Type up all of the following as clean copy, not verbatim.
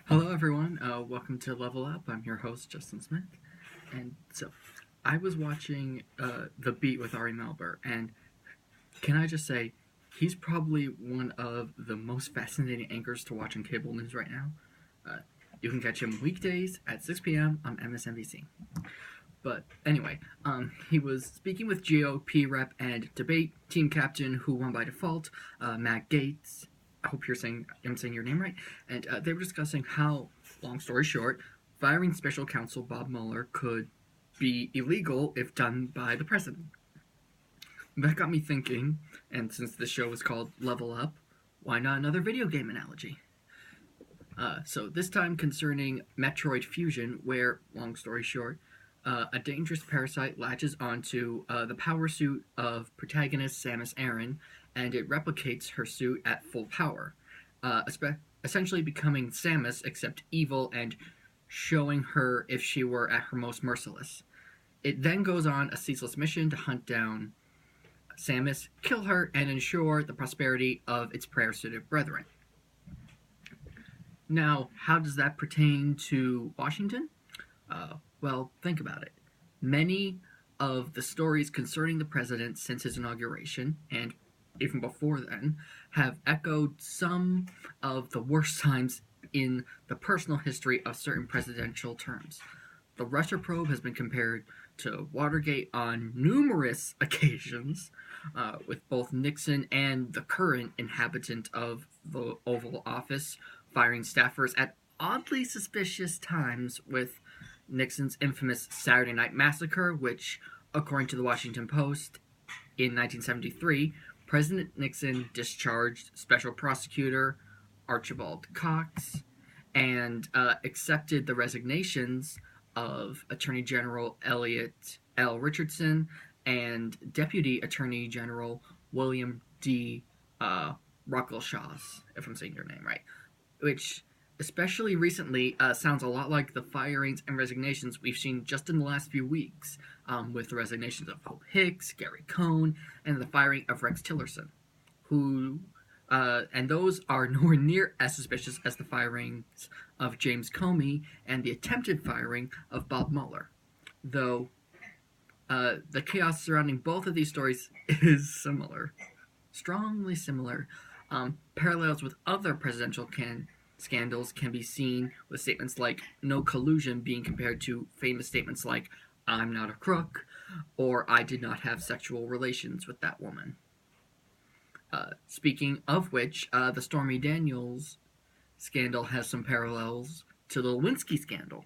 Hello, everyone. Welcome to Level Up. I'm your host, Justin Smith. And so, I was watching The Beat with Ari Melber, and can I just say, he's probably one of the most fascinating anchors to watch on cable news right now. Uh, you can catch him weekdays at 6 p.m. on MSNBC. But anyway, he was speaking with GOP rep and debate team captain who won by default, Matt Gaetz. I hope I'm saying your name right. And they were discussing how, long story short, firing special counsel Bob Mueller could be illegal if done by the president. That got me thinking, and since the show is called Level Up, why not another video game analogy? So this time concerning Metroid Fusion, where, long story short, a dangerous parasite latches onto the power suit of protagonist Samus Aran, and it replicates her suit at full power, essentially becoming Samus except evil and showing her if she were at her most merciless. It then goes on a ceaseless mission to hunt down Samus, kill her, and ensure the prosperity of its prayer-suited brethren. Now, how does that pertain to Washington? Well, think about it. Many of the stories concerning the president since his inauguration, and even before then, have echoed some of the worst times in the personal history of certain presidential terms. The Russia probe has been compared to Watergate on numerous occasions, with both Nixon and the current inhabitant of the Oval Office firing staffers at oddly suspicious times, with Nixon's infamous Saturday Night Massacre, which, according to the Washington Post, in 1973, President Nixon discharged Special Prosecutor Archibald Cox and accepted the resignations of Attorney General Elliot L. Richardson and Deputy Attorney General William D. Ruckelshaws, if I'm saying your name right, which especially recently sounds a lot like the firings and resignations we've seen just in the last few weeks, with the resignations of Hope Hicks, Gary Cohn, and the firing of Rex Tillerson, and those are nowhere near as suspicious as the firings of James Comey and the attempted firing of Bob Mueller, though the chaos surrounding both of these stories is similar, strongly similar. Parallels with other presidential scandals can be seen, with statements like no collusion being compared to famous statements like I'm not a crook or I did not have sexual relations with that woman. Speaking of which, the Stormy Daniels scandal has some parallels to the Lewinsky scandal.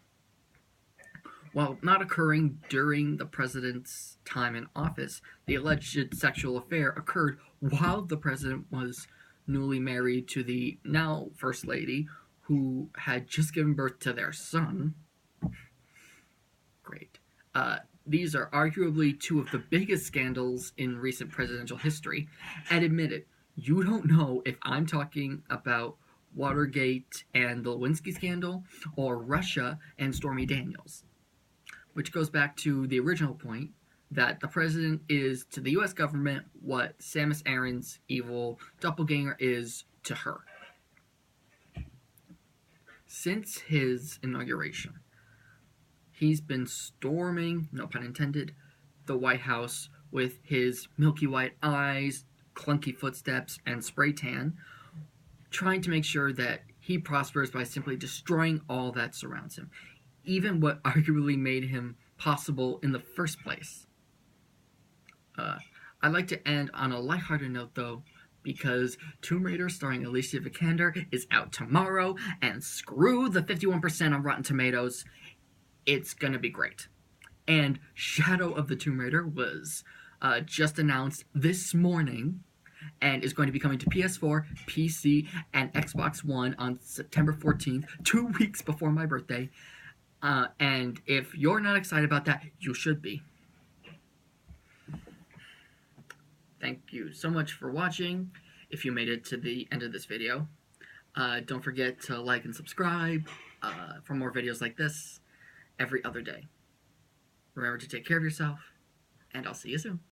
While not occurring during the president's time in office, the alleged sexual affair occurred while the president was newly married to the now First Lady, who had just given birth to their son. Great. These are arguably two of the biggest scandals in recent presidential history, and admit it, you don't know if I'm talking about Watergate and the Lewinsky scandal, or Russia and Stormy Daniels. Which goes back to the original point that the president is to the U.S. government what Samus Aran's evil doppelganger is to her. Since his inauguration, he's been storming, no pun intended, the White House with his milky white eyes, clunky footsteps, and spray tan, trying to make sure that he prospers by simply destroying all that surrounds him, even what arguably made him possible in the first place. I'd like to end on a lighthearted note, though, because Tomb Raider starring Alicia Vikander is out tomorrow, and screw the 51% on Rotten Tomatoes, it's gonna be great. And Shadow of the Tomb Raider was just announced this morning, and is going to be coming to PS4, PC, and Xbox One on September 14th, 2 weeks before my birthday. And if you're not excited about that, you should be. Thank you so much for watching, if you made it to the end of this video. Don't forget to like and subscribe for more videos like this every other day. Remember to take care of yourself, and I'll see you soon.